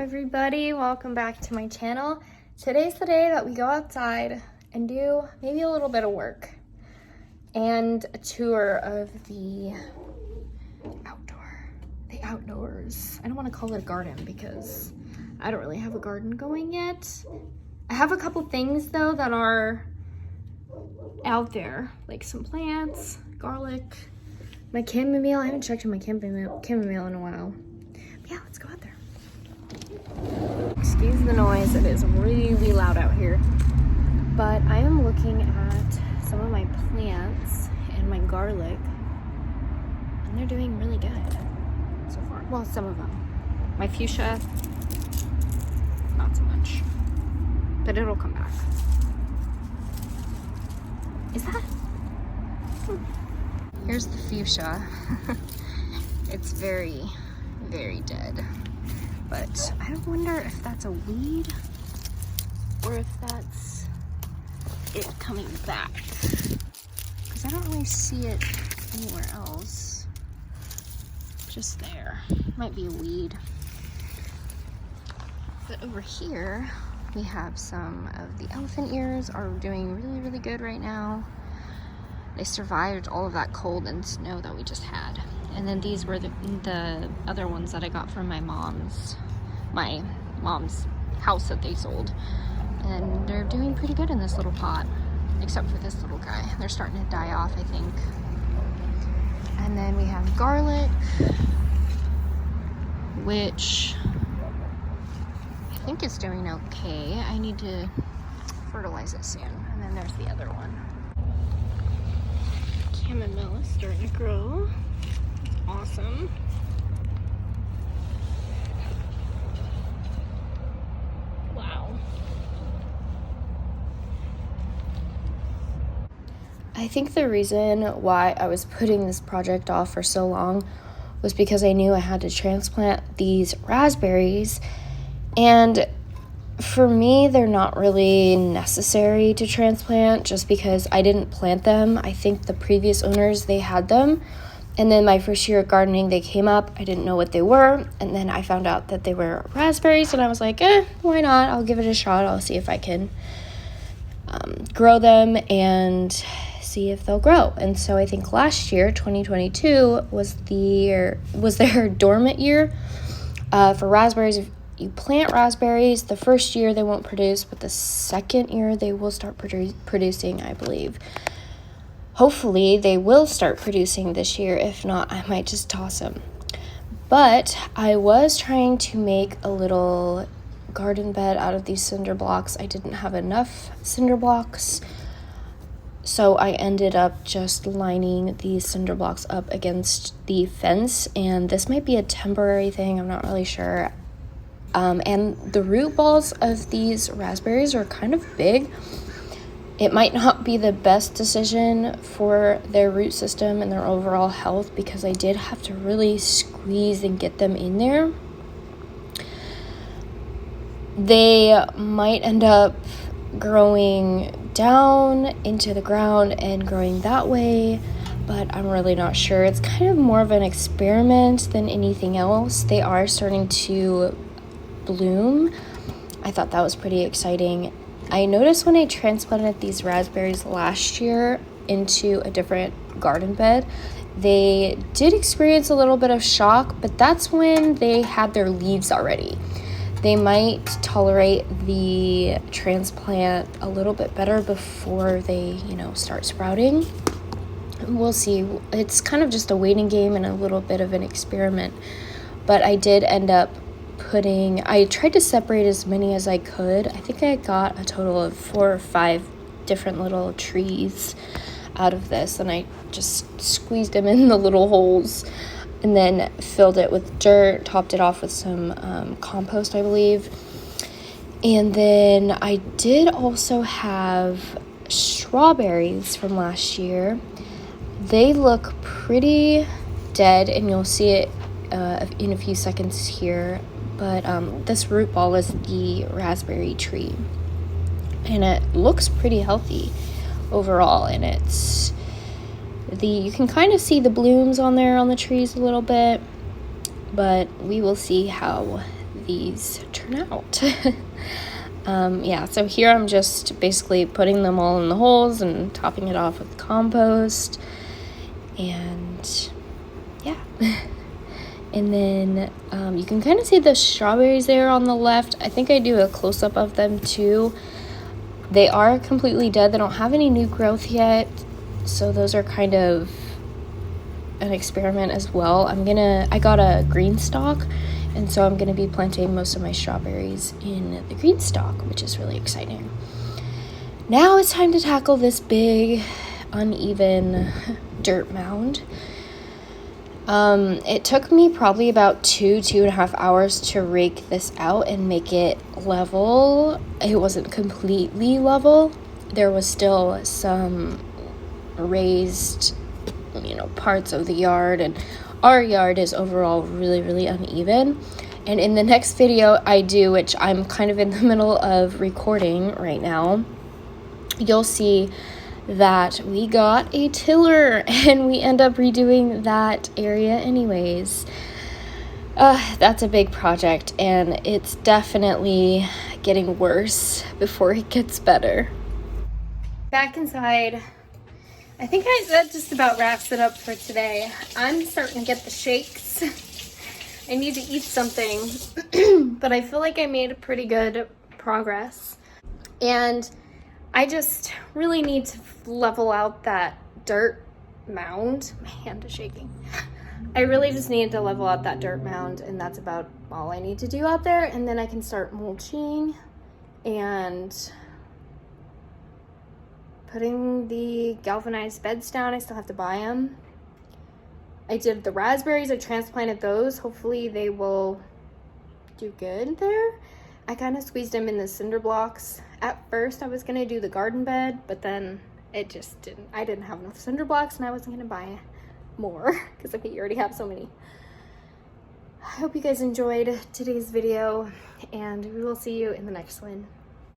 everybody, welcome back to my channel. Today's the day that we go outside and do maybe a little bit of work and a tour of the outdoors. I don't want to call it a garden because I don't really have a garden going yet. I have a couple things though that are out there, like some plants, garlic, my chamomile. I haven't checked on my chamomile in a while. But yeah, let's go out there. Excuse the noise, it is really loud out here. But I am looking at some of my plants and my garlic, and they're doing really good so far. Well, some of them. My fuchsia, not so much, but it'll come back. Is that? Here's the fuchsia. It's very dead. But I wonder if that's a weed or if that's it coming back. Because I don't really see it anywhere else. Just there. Might be a weed. But over here, we have some of the elephant ears are doing really good right now. They survived all of that cold and snow that we just had. And then these were the other ones that I got from my mom's house that they sold. And they're doing pretty good in this little pot, except for this little guy. They're starting to die off, I think. And then we have garlic, which I think is doing okay. I need to fertilize it soon. And then there's the other one. Chamomile is starting to grow. Awesome. Wow. I think the reason why I was putting this project off for so long was because I knew I had to transplant these raspberries, and for me, they're not really necessary to transplant just because I didn't plant them. I think the previous owners, they had them. And then my first year of gardening, they came up. I didn't know what they were. And then I found out that they were raspberries. And I was like, why not? I'll give it a shot. I'll see if I can grow them and see if they'll grow. And so I think last year, 2022, was their dormant year for raspberries. If you plant raspberries, the first year they won't produce, but the second year they will start producing, I believe. Hopefully they will start producing this year. If not, I might just toss them. But I was trying to make a little garden bed out of these cinder blocks. I didn't have enough cinder blocks, so I ended up just lining these cinder blocks up against the fence, and this might be a temporary thing. I'm not really sure. And the root balls of these raspberries are kind of big. It might not be the best decision for their root system and their overall health because I did have to really squeeze and get them in there. They might end up growing down into the ground and growing that way, but I'm really not sure. It's kind of more of an experiment than anything else. They are starting to bloom. I thought that was pretty exciting. I noticed when I transplanted these raspberries last year into a different garden bed, they did experience a little bit of shock, but that's when they had their leaves already. They might tolerate the transplant a little bit better before they, start sprouting. We'll see. It's kind of just a waiting game and a little bit of an experiment, but I did end up I tried to separate as many as I could. I think I got a total of 4 or 5 different little trees out of this, and I just squeezed them in the little holes and then filled it with dirt, topped it off with some compost, I believe. And then I did also have strawberries from last year. They look pretty dead, and you'll see it in a few seconds here. But this root ball is the raspberry tree, and it looks pretty healthy overall. And you can kind of see the blooms on there on the trees a little bit, but we will see how these turn out. Yeah, so here I'm just basically putting them all in the holes and topping it off with compost. And yeah. And then you can kind of see the strawberries there on the left. I think I do a close-up of them too. They are completely dead. They don't have any new growth yet. So those are kind of an experiment as well. I got a green stalk, and so I'm gonna be planting most of my strawberries in the green stalk, which is really exciting. Now it's time to tackle this big, uneven dirt mound. It took me probably about 2.5 hours to rake this out and make it level. It wasn't completely level. There was still some raised, parts of the yard, and our yard is overall really, really uneven. And in the next video which I'm kind of in the middle of recording right now, you'll see that we got a tiller and we end up redoing that area anyways. That's a big project, and it's definitely getting worse before it gets better. Back inside. I think that just about wraps it up for today. I'm starting to get the shakes. I need to eat something, but I feel like I made pretty good progress. And I just really need to level out that dirt mound. My hand is shaking. I really just need to level out that dirt mound, and that's about all I need to do out there. And then I can start mulching and putting the galvanized beds down. I still have to buy them. I did the raspberries. I transplanted those. Hopefully they will do good there. I kind of squeezed them in the cinder blocks. At first I was going to do the garden bed, but then it just didn't. I didn't have enough cinder blocks, and I wasn't going to buy more because you already have so many. I hope you guys enjoyed today's video, and we will see you in the next one.